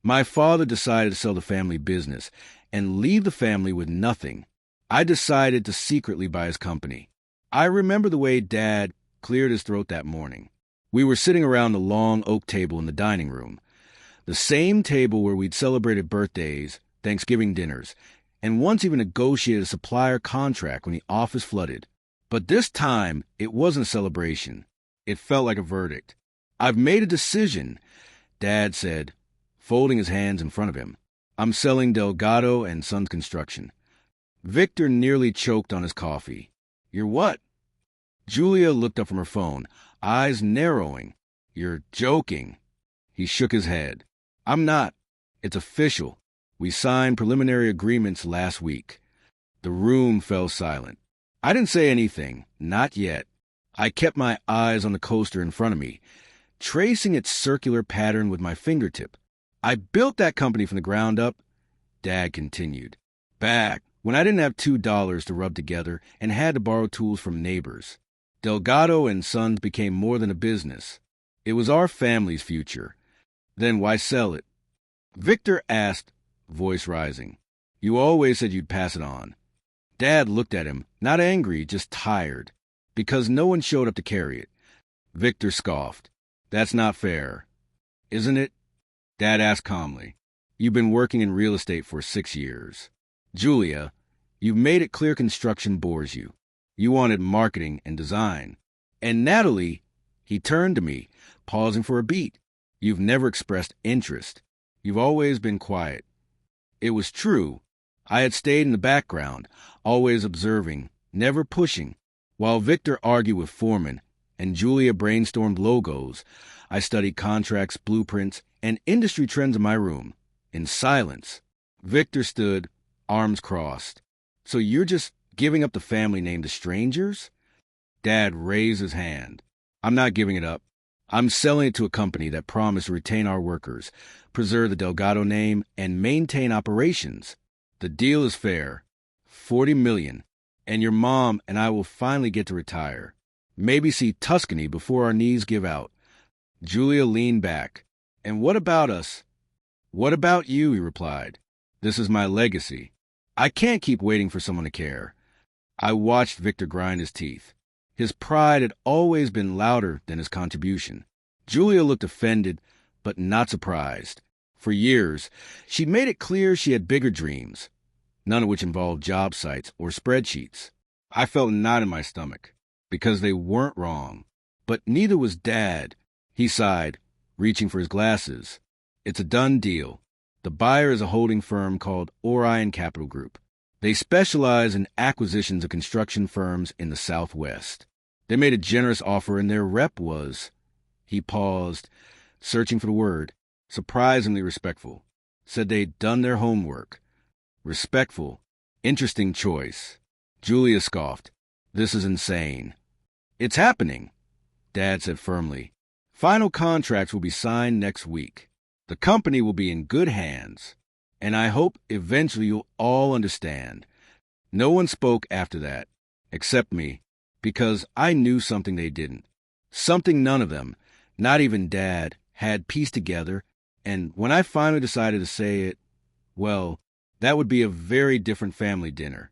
My father decided to sell the family business and leave the family with nothing. I decided to secretly buy his company. I remember the way Dad cleared his throat that morning. We were sitting around the long oak table in the dining room, the same table where we'd celebrated birthdays, Thanksgiving dinners, and once even negotiated a supplier contract when the office flooded. But this time, it wasn't a celebration. It felt like a verdict. "I've made a decision," Dad said, folding his hands in front of him. "I'm selling Delgado and Sons Construction." Victor nearly choked on his coffee. "You're what?" Julia looked up from her phone, eyes narrowing. "You're joking." He shook his head. "I'm not. It's official. We signed preliminary agreements last week." The room fell silent. I didn't say anything, not yet. I kept my eyes on the coaster in front of me, tracing its circular pattern with my fingertip. "I built that company from the ground up," Dad continued, "back when I didn't have $2 to rub together and had to borrow tools from neighbors. Delgado and Sons became more than a business. It was our family's future. Then why sell it?" Victor asked, voice rising. "You always said you'd pass it on." Dad looked at him, not angry, just tired, because no one showed up to carry it. Victor scoffed. "That's not fair." "Isn't it?" Dad asked calmly. "You've been working in real estate for 6 years. Julia, you've made it clear construction bores you. You wanted marketing and design. And Natalie," he turned to me, pausing for a beat, "you've never expressed interest. You've always been quiet." It was true. I had stayed in the background, always observing, never pushing. While Victor argued with foremen and Julia brainstormed logos, I studied contracts, blueprints, and industry trends in my room, in silence. Victor stood, arms crossed. "So you're just giving up the family name to strangers?" Dad raised his hand. "I'm not giving it up. I'm selling it to a company that promised to retain our workers, preserve the Delgado name, and maintain operations. The deal is fair. $40 million. And your mom and I will finally get to retire. Maybe see Tuscany before our knees give out." Julia leaned back. "And what about us?" "What about you?" he replied. "This is my legacy. I can't keep waiting for someone to care." I watched Victor grind his teeth. His pride had always been louder than his contribution. Julia looked offended, but not surprised. For years, she'd made it clear she had bigger dreams, none of which involved job sites or spreadsheets. I felt a knot in my stomach, because they weren't wrong. But neither was Dad. He sighed, reaching for his glasses. "It's a done deal. The buyer is a holding firm called Orion Capital Group. They specialize in acquisitions of construction firms in the Southwest. They made a generous offer and their rep was—" He paused, searching for the word. "Surprisingly respectful. Said they'd done their homework." Respectful. Interesting choice. Julia scoffed. "This is insane." "It's happening," Dad said firmly. "Final contracts will be signed next week. The company will be in good hands. And I hope eventually you'll all understand." No one spoke after that, except me, because I knew something they didn't. Something none of them, not even Dad, had pieced together, and when I finally decided to say it, well, that would be a very different family dinner.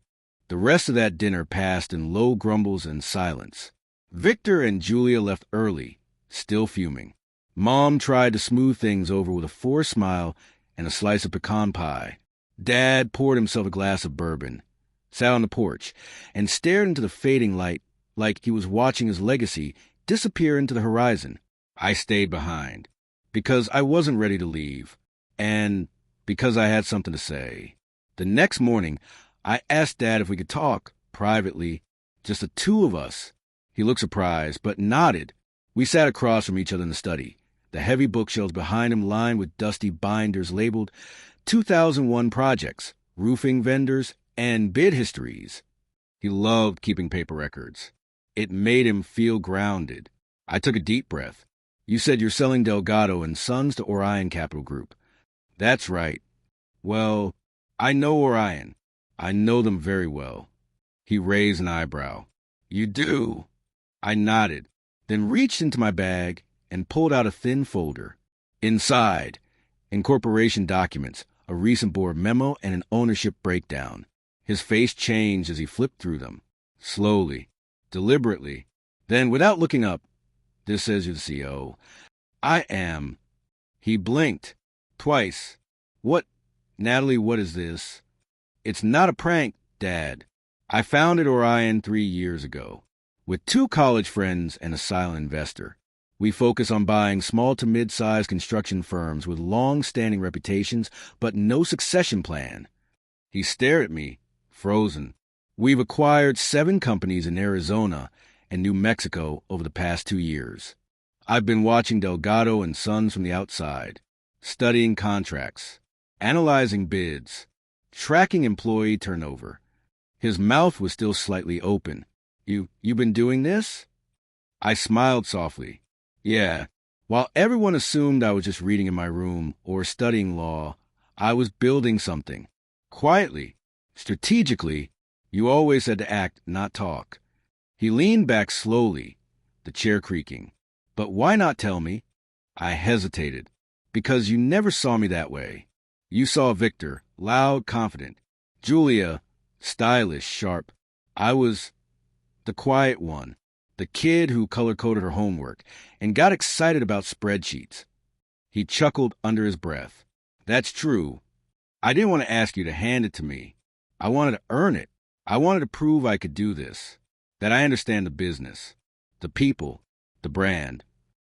The rest of that dinner passed in low grumbles and silence. Victor and Julia left early, still fuming. Mom tried to smooth things over with a forced smile and a slice of pecan pie. Dad poured himself a glass of bourbon, sat on the porch, and stared into the fading light like he was watching his legacy disappear into the horizon. I stayed behind, because I wasn't ready to leave, and because I had something to say. The next morning, I asked Dad if we could talk, privately, just the two of us. He looked surprised, but nodded. We sat across from each other in the study, the heavy bookshelves behind him lined with dusty binders labeled 2001 projects, roofing vendors, and bid histories. He loved keeping paper records. It made him feel grounded. I took a deep breath. "You said you're selling Delgado and Sons to Orion Capital Group." "That's right." "Well, I know Orion. I know them very well." He raised an eyebrow. "You do?" I nodded, then reached into my bag and pulled out a thin folder. Inside, Incorporation documents, a recent board memo, and an ownership breakdown. His face changed as he flipped through them. Slowly, deliberately. Then, without looking up, "This says you're the CEO." "I am." He blinked. Twice. "What? Natalie, what is this?" "It's not a prank, Dad. I founded Orion 3 years ago. With 2 college friends and a silent investor. We focus on buying small to mid-sized construction firms with long-standing reputations, but no succession plan." He stared at me, frozen. "We've acquired 7 companies in Arizona and New Mexico over the past 2 years. I've been watching Delgado and Sons from the outside, studying contracts, analyzing bids, tracking employee turnover." His mouth was still slightly open. You've been doing this?" I smiled softly. "Yeah. While everyone assumed I was just reading in my room or studying law, I was building something. Quietly, strategically. You always had to act, not talk." He leaned back slowly, the chair creaking. "But why not tell me?" I hesitated. "Because you never saw me that way. You saw Victor, loud, confident. Julia, stylish, sharp. I was the quiet one, the kid who color-coded her homework and got excited about spreadsheets." He chuckled under his breath. "That's true. I didn't want to ask you to hand it to me. I wanted to earn it. I wanted to prove I could do this, that I understand the business, the people, the brand."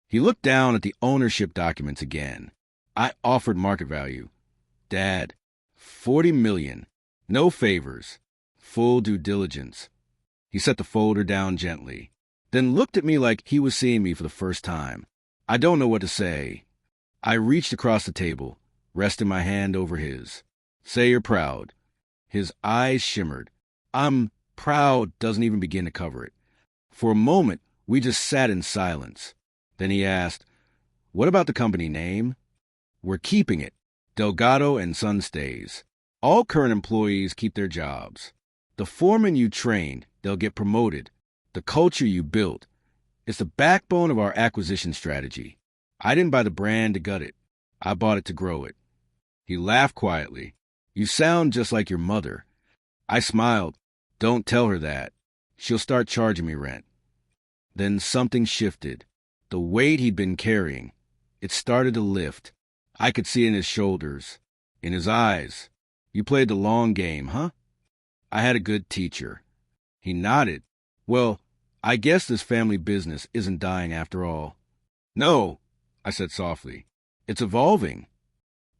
He looked down at the ownership documents again. I offered market value. "Dad, 40 million. No favors. Full due diligence." He set the folder down gently, then looked at me like he was seeing me for the first time. I don't know what to say. I reached across the table, resting my hand over his. "Say you're proud." His eyes shimmered. "I'm proud" doesn't even begin to cover it. For a moment, we just sat in silence. Then he asked, "What about the company name?" "We're keeping it. Delgado and Son stays. All current employees keep their jobs. The foreman you trained, they'll get promoted. The culture you built. It's the backbone of our acquisition strategy. I didn't buy the brand to gut it. I bought it to grow it." He laughed quietly. "You sound just like your mother." I smiled. "Don't tell her that. She'll start charging me rent." Then something shifted. The weight he'd been carrying. It started to lift. I could see it in his shoulders, in his eyes. "You played the long game, huh?" "I had a good teacher." He nodded. "Well, I guess this family business isn't dying after all." "No," I said softly. "It's evolving."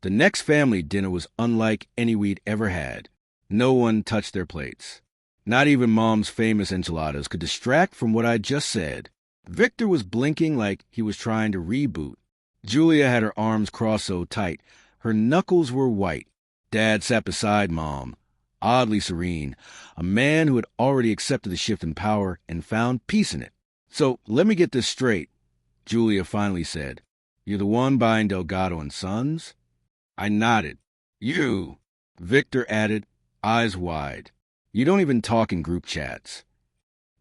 The next family dinner was unlike any we'd ever had. No one touched their plates. Not even Mom's famous enchiladas could distract from what I'd just said. Victor was blinking like he was trying to reboot. Julia had her arms crossed so tight, her knuckles were white. Dad sat beside Mom, oddly serene, a man who had already accepted the shift in power and found peace in it. "So let me get this straight," Julia finally said. "You're the one buying Delgado and Sons?" I nodded. "You," Victor added, eyes wide. "You don't even talk in group chats."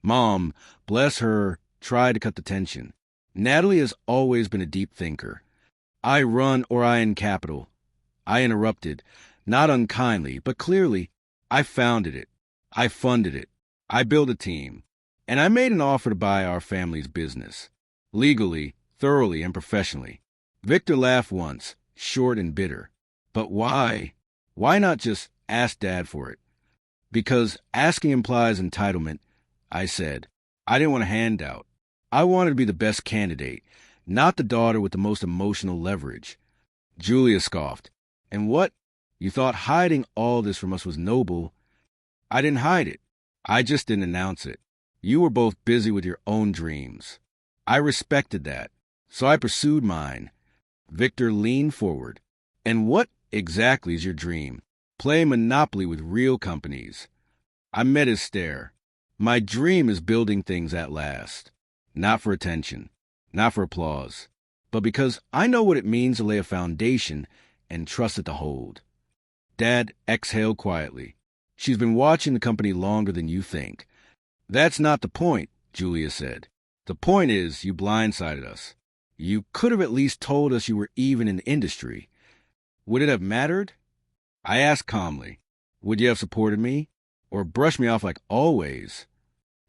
Mom, bless her, tried to cut the tension. Natalie has always been a deep thinker. "I run Orion Capital." I interrupted, not unkindly, but clearly. "I founded it. I funded it. I built a team. And I made an offer to buy our family's business. Legally, thoroughly, and professionally." Victor laughed once, short and bitter. "But why? Why not just ask Dad for it?" "Because asking implies entitlement," I said. "I didn't want a handout. I wanted to be the best candidate, not the daughter with the most emotional leverage." Julia scoffed. "And what? You thought hiding all this from us was noble?" "I didn't hide it. I just didn't announce it. You were both busy with your own dreams. I respected that, so I pursued mine." Victor leaned forward. "And what exactly is your dream? Play Monopoly with real companies." I met his stare. "My dream is building things that last. Not for attention, not for applause, but because I know what it means to lay a foundation and trust it to hold." Dad exhaled quietly. "She's been watching the company longer than you think." "That's not the point," Julia said. "The point is you blindsided us. You could have at least told us you were even in the industry." Would it have mattered? I asked calmly. Would you have supported me? Or brushed me off like always?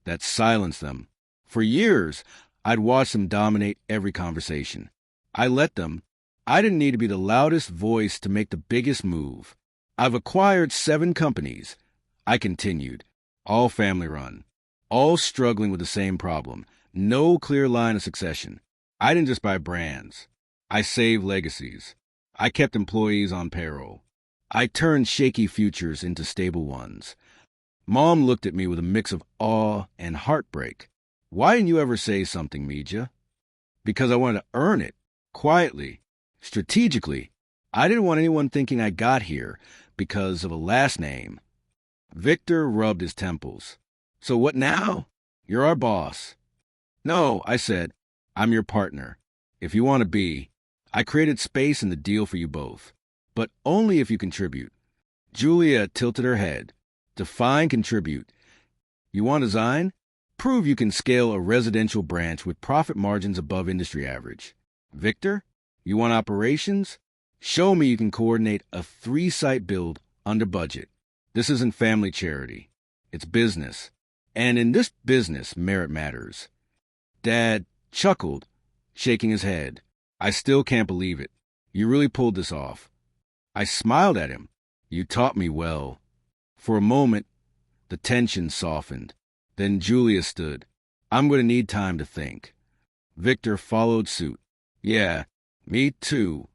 That silenced them. For years, I'd watched them dominate every conversation. I let them. I didn't need to be the loudest voice to make the biggest move. I've acquired 7 companies. I continued. All family-run. All struggling with the same problem. No clear line of succession. I didn't just buy brands. I saved legacies. I kept employees on payroll. I turned shaky futures into stable ones. Mom looked at me with a mix of awe and heartbreak. Why didn't you ever say something, Mija? Because I wanted to earn it. Quietly. Strategically. I didn't want anyone thinking I got here because of a last name. Victor rubbed his temples. So what now? You're our boss. No, I said. I'm your partner. If you want to be. I created space in the deal for you both. But only if you contribute. Julia tilted her head. Define contribute. You want design? Prove you can scale a residential branch with profit margins above industry average. Victor? You want operations? Show me you can coordinate a 3-site build under budget. This isn't family charity. It's business. And in this business, merit matters. Dad chuckled, shaking his head. I still can't believe it. You really pulled this off. I smiled at him. You taught me well. For a moment, the tension softened. Then Julia stood. I'm going to need time to think. Victor followed suit. Yeah, me too.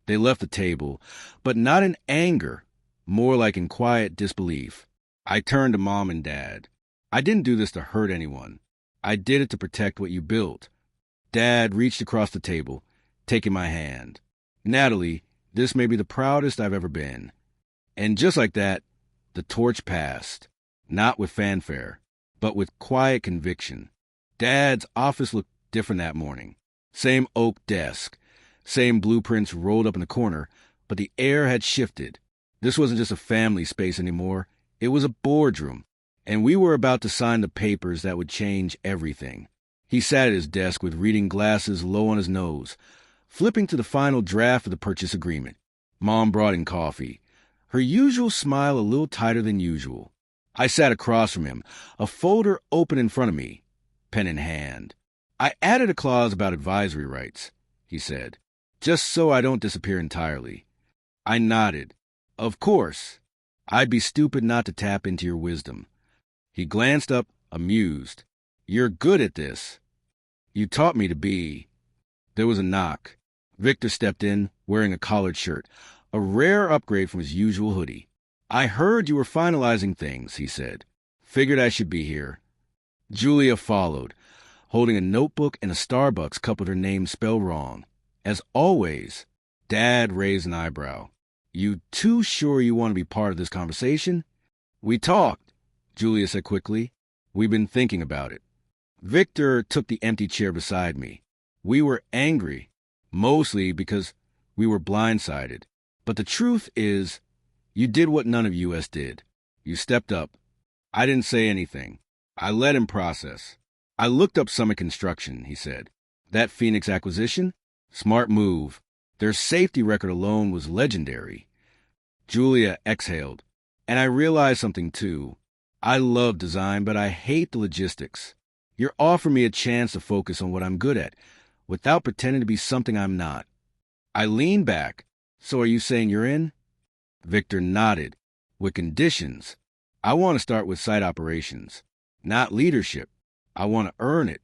They left the table, but not in anger, more like in quiet disbelief. I turned to Mom and Dad. I didn't do this to hurt anyone. I did it to protect what you built. Dad reached across the table, taking my hand. Natalie, this may be the proudest I've ever been. And just like that, the torch passed. Not with fanfare, but with quiet conviction. Dad's office looked different that morning. Same oak desk, same blueprints rolled up in the corner, but the air had shifted. This wasn't just a family space anymore. It was a boardroom, and we were about to sign the papers that would change everything. He sat at his desk with reading glasses low on his nose, flipping to the final draft of the purchase agreement. Mom brought in coffee, her usual smile a little tighter than usual. I sat across from him, a folder open in front of me, pen in hand. I added a clause about advisory rights, he said, just so I don't disappear entirely. I nodded. Of course. I'd be stupid not to tap into your wisdom. He glanced up, amused. You're good at this. You taught me to be. There was a knock. Victor stepped in, wearing a collared shirt, a rare upgrade from his usual hoodie. I heard you were finalizing things, he said. Figured I should be here. Julia followed, holding a notebook and a Starbucks cup with her name spelled wrong. As always, Dad raised an eyebrow. You too sure you want to be part of this conversation? We talked, Julia said quickly. We've been thinking about it. Victor took the empty chair beside me. We were angry, mostly because we were blindsided. But the truth is, you did what none of us did. You stepped up. I didn't say anything. I let him process. I looked up Summit Construction, he said. That Phoenix acquisition? Smart move. Their safety record alone was legendary. Julia exhaled. And I realized something too. I love design, but I hate the logistics. You're offering me a chance to focus on what I'm good at, without pretending to be something I'm not. I leaned back. So are you saying you're in? Victor nodded. With conditions. I want to start with site operations, not leadership. I want to earn it.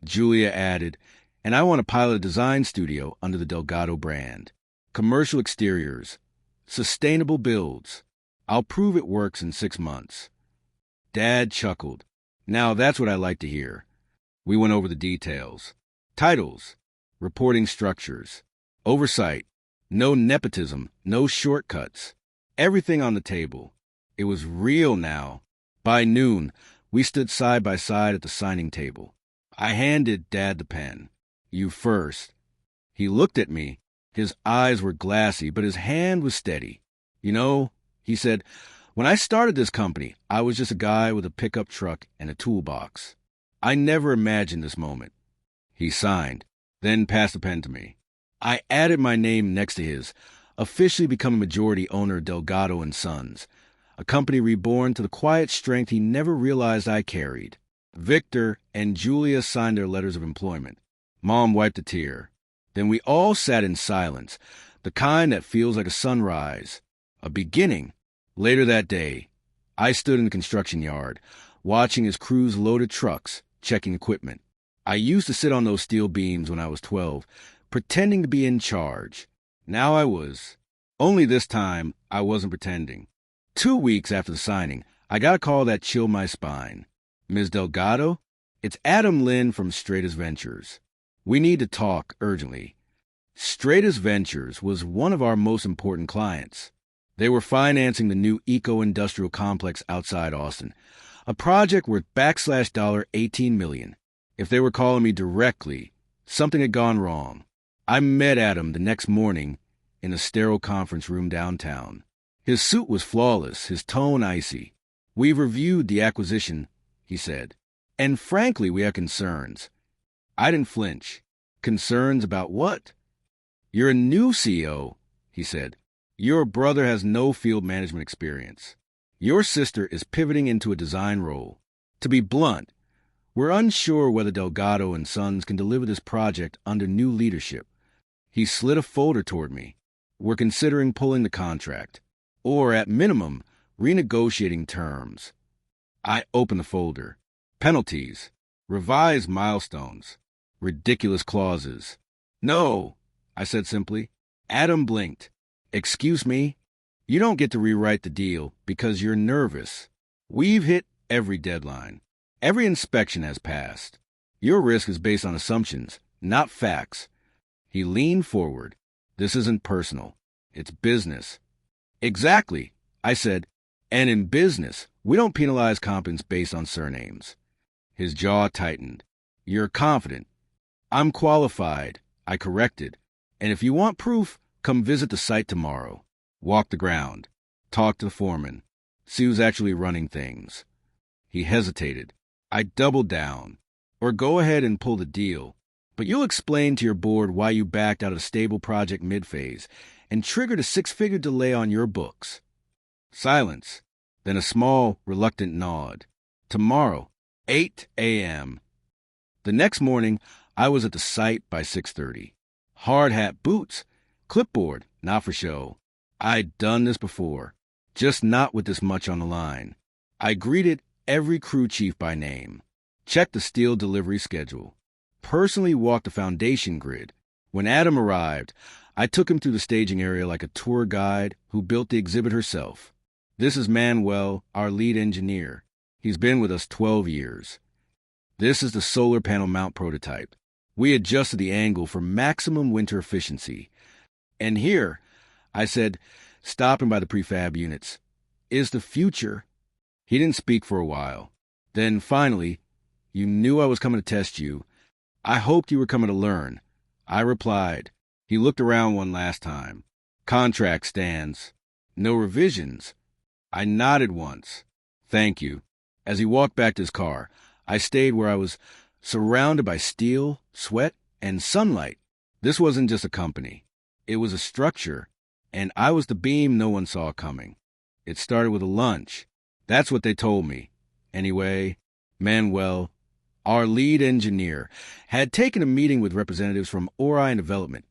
Julia added, and I want to pilot a design studio under the Delgado brand. Commercial exteriors. Sustainable builds. I'll prove it works in 6 months. Dad chuckled. Now that's what I like to hear. We went over the details. Titles. Reporting structures. Oversight. No nepotism. No shortcuts. Everything on the table. It was real now. By noon, we stood side by side at the signing table. I handed Dad the pen. You first. He looked at me. His eyes were glassy, but his hand was steady. You know, he said, when I started this company, I was just a guy with a pickup truck and a toolbox. I never imagined this moment. He signed, then passed the pen to me. I added my name next to his, officially become a majority owner of Delgado and Sons, a company reborn to the quiet strength he never realized I carried. Victor and Julia signed their letters of employment. Mom wiped a tear. Then we all sat in silence, the kind that feels like a sunrise, a beginning. Later that day, I stood in the construction yard, watching his crews loaded trucks, checking equipment. I used to sit on those steel beams when I was 12, pretending to be in charge. Now I was. Only this time, I wasn't pretending. 2 weeks after the signing, I got a call that chilled my spine. Ms. Delgado? It's Adam Lynn from Stratus Ventures. We need to talk urgently. Stratus Ventures was one of our most important clients. They were financing the new eco-industrial complex outside Austin, a project worth $18 million. If they were calling me directly, something had gone wrong. I met Adam the next morning in a sterile conference room downtown. His suit was flawless, his tone icy. "We've reviewed the acquisition," he said, "and frankly, we have concerns." I didn't flinch. "Concerns about what?" "You're a new CEO," he said. "Your brother has no field management experience. Your sister is pivoting into a design role. To be blunt, we're unsure whether Delgado and Sons can deliver this project under new leadership." He slid a folder toward me. "We're considering pulling the contract, or at minimum, renegotiating terms." I opened the folder. Penalties, revised milestones, ridiculous clauses. "No," I said simply. Adam blinked. "Excuse me? You don't get to rewrite the deal because you're nervous. We've hit every deadline. Every inspection has passed. Your risk is based on assumptions, not facts." He leaned forward. "This isn't personal. It's business." "Exactly," I said. "And in business, we don't penalize competence based on surnames." His jaw tightened. "You're confident." "I'm qualified," I corrected. "And if you want proof, come visit the site tomorrow. Walk the ground. Talk to the foreman. See who's actually running things." He hesitated. I doubled down. "Or go ahead and pull the deal. But you'll explain to your board why you backed out of a stable project mid-phase and triggered a 6-figure delay on your books." Silence. Then a small, reluctant nod. "Tomorrow, 8 a.m. The next morning, I was at the site by 6:30. Hard hat boots. Clipboard, not for show. I'd done this before, just not with this much on the line. I greeted every crew chief by name. Checked the steel delivery schedule. Personally walked the foundation grid. When Adam arrived, I took him through the staging area like a tour guide who built the exhibit herself. "This is Manuel, our lead engineer. He's been with us 12 years. This is the solar panel mount prototype. We adjusted the angle for maximum winter efficiency. And here," I said, stopping by the prefab units, "is the future." He didn't speak for a while. Then finally, "You knew I was coming to test you. I hoped you were coming to learn." I replied. He looked around one last time. "Contract stands. No revisions." I nodded once. "Thank you." As he walked back to his car, I stayed where I was, surrounded by steel, sweat, and sunlight. This wasn't just a company. It was a structure, and I was the beam no one saw coming. It started with a lunch. That's what they told me. Anyway, Manuel, our lead engineer, had taken a meeting with representatives from Orion Development,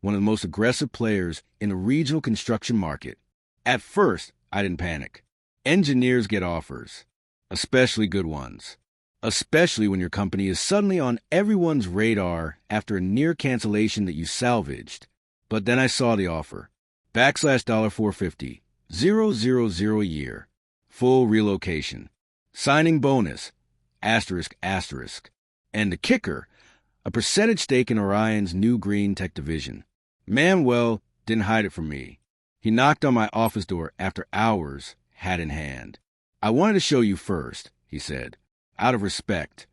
one of the most aggressive players in the regional construction market. At first, I didn't panic. Engineers get offers, especially good ones. Especially when your company is suddenly on everyone's radar after a near cancellation that you salvaged. But then I saw the offer. $450, 000 a year. Full relocation. Signing bonus, asterisk, asterisk. And the kicker, a percentage stake in Orion's new green tech division. Manuel didn't hide it from me. He knocked on my office door after hours, hat in hand. "I wanted to show you first," he said. "Out of respect."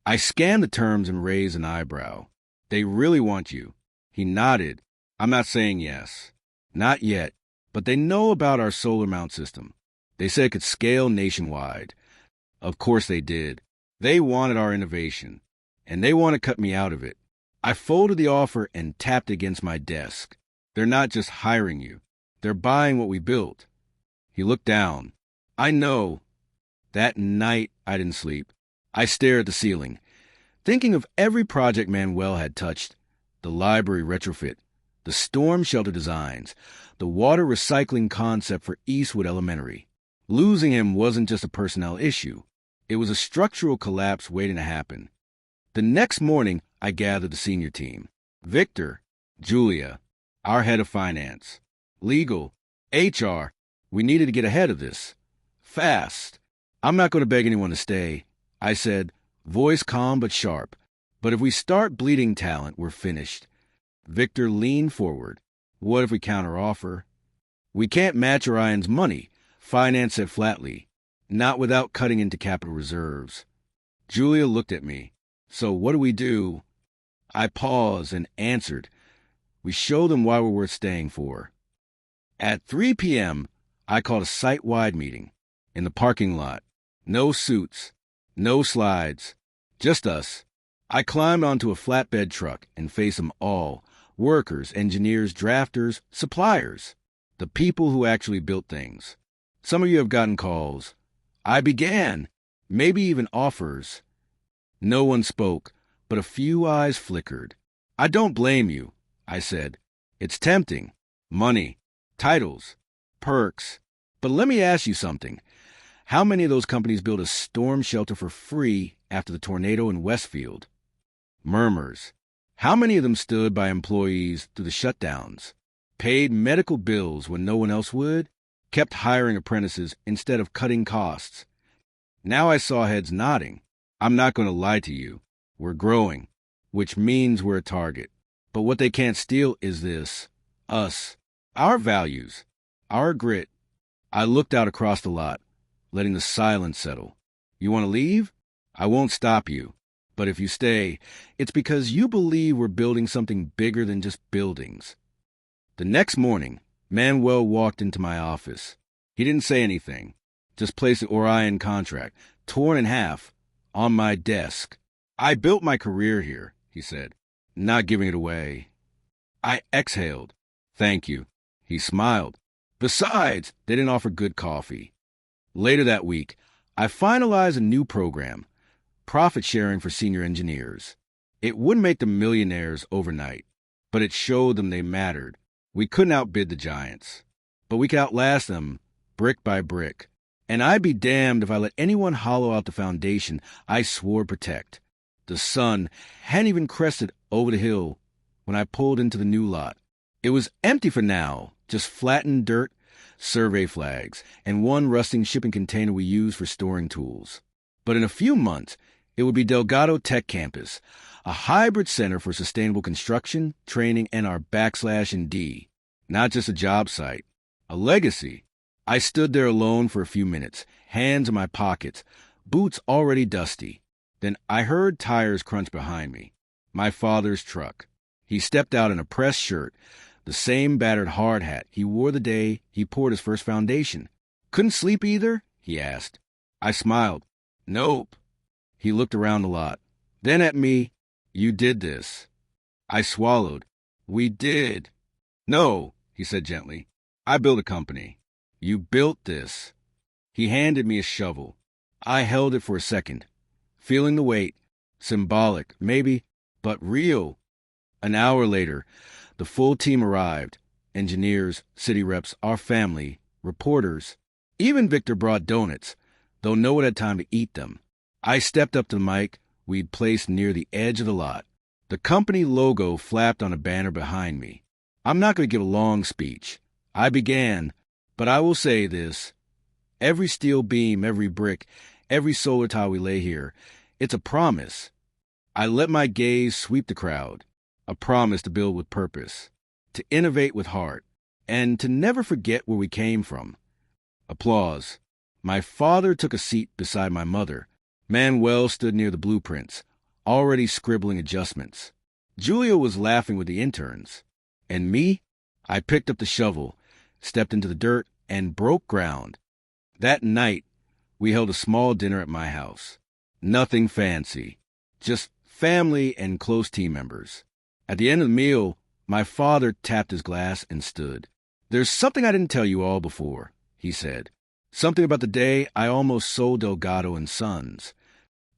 I scanned the terms and raised an eyebrow. "They really want you." He nodded. "I'm not saying yes. Not yet. But they know about our solar mount system. They said it could scale nationwide. Of course they did. They wanted our innovation. And they want to cut me out of it." I folded the offer and tapped against my desk. They're not just hiring you. They're buying what we built. He looked down. I know. That night, I didn't sleep. I stared at the ceiling, thinking of every project Manuel had touched. The library retrofit, the storm shelter designs, the water recycling concept for Eastwood Elementary. Losing him wasn't just a personnel issue. It was a structural collapse waiting to happen. The next morning, I gathered the senior team. Victor, Julia, our head of finance, legal, HR. We needed to get ahead of this. Fast. I'm not going to beg anyone to stay, I said, voice calm but sharp. But if we start bleeding talent, we're finished. Victor leaned forward. What if we counteroffer? We can't match Orion's money, finance said flatly. Not without cutting into capital reserves. Julia looked at me. So what do we do? I paused and answered. We show them why we're worth staying for. At 3 p.m., I called a site-wide meeting. In the parking lot. No suits. No slides. Just us. I climbed onto a flatbed truck and faced them all. Workers, engineers, drafters, suppliers. The people who actually built things. Some of you have gotten calls. I began. Maybe even offers. No one spoke, but a few eyes flickered. I don't blame you, I said. It's tempting. Money. Titles. Perks. But let me ask you something. How many of those companies built a storm shelter for free after the tornado in Westfield? Murmurs. How many of them stood by employees through the shutdowns? Paid medical bills when no one else would? Kept hiring apprentices instead of cutting costs? Now I saw heads nodding. I'm not going to lie to you. We're growing, which means we're a target. But what they can't steal is this. Us. Our values. Our grit. I looked out across the lot, letting the silence settle. You want to leave? I won't stop you. But if you stay, it's because you believe we're building something bigger than just buildings. The next morning, Manuel walked into my office. He didn't say anything, just placed the Orion contract, torn in half, on my desk. I built my career here, he said, not giving it away. I exhaled. Thank you. He smiled. Besides, they didn't offer good coffee. Later that week, I finalized a new program, profit sharing for senior engineers. It wouldn't make them millionaires overnight, but it showed them they mattered. We couldn't outbid the giants, but we could outlast them brick by brick. And I'd be damned if I let anyone hollow out the foundation I swore to protect. The sun hadn't even crested over the hill when I pulled into the new lot. It was empty for now, just flattened dirt, survey flags, and one rusting shipping container we used for storing tools. But in a few months, it would be Delgado Tech Campus, a hybrid center for sustainable construction, training, and our /&D. Not just a job site, a legacy. I stood there alone for a few minutes, hands in my pockets, boots already dusty. Then I heard tires crunch behind me. My father's truck. He stepped out in a pressed shirt, the same battered hard hat he wore the day he poured his first foundation. Couldn't sleep either? He asked. I smiled. Nope. He looked around the lot. Then at me. You did this. I swallowed. We did. No, he said gently. I built a company. You built this. He handed me a shovel. I held it for a second, feeling the weight. Symbolic, maybe, but real. An hour later, the full team arrived. Engineers, city reps, our family, reporters. Even Victor brought donuts, though no one had time to eat them. I stepped up to the mic we'd placed near the edge of the lot. The company logo flapped on a banner behind me. I'm not going to give a long speech. I began, but I will say this. Every steel beam, every brick, every solar tile we lay here, it's a promise. I let my gaze sweep the crowd. A promise to build with purpose, to innovate with heart, and to never forget where we came from. Applause. My father took a seat beside my mother. Manuel stood near the blueprints, already scribbling adjustments. Julia was laughing with the interns. And me? I picked up the shovel, stepped into the dirt, and broke ground. That night, we held a small dinner at my house. Nothing fancy, just family and close team members. At the end of the meal, My father tapped his glass and stood. "There's something I didn't tell you all before," he said. "Something about the day I almost sold Delgado and Sons."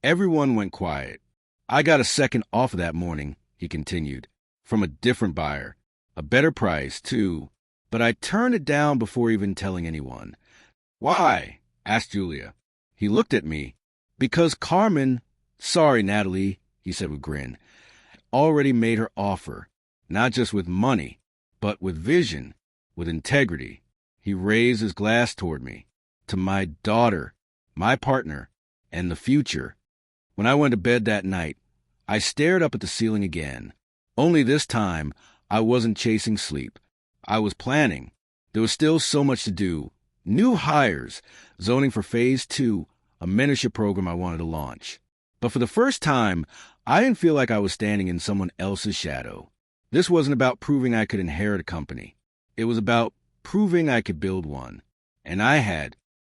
Everyone went quiet. "I got a second offer that morning," he continued, "from a different buyer. A better price, too. But I turned it down before even telling anyone." "Why?" asked Julia. He looked at me. "Because Carmen—" "Sorry, Natalie," he said with a grin, "already made her offer. Not just with money, but with vision, with integrity." He raised his glass toward me. "To my daughter, my partner, and the future." When I went to bed that night, I stared up at the ceiling again. Only this time, I wasn't chasing sleep. I was planning. There was still so much to do. New hires, zoning for Phase 2, a mentorship program I wanted to launch. But for the first time, I didn't feel like I was standing in someone else's shadow. This wasn't about proving I could inherit a company. It was about proving I could build one. And I had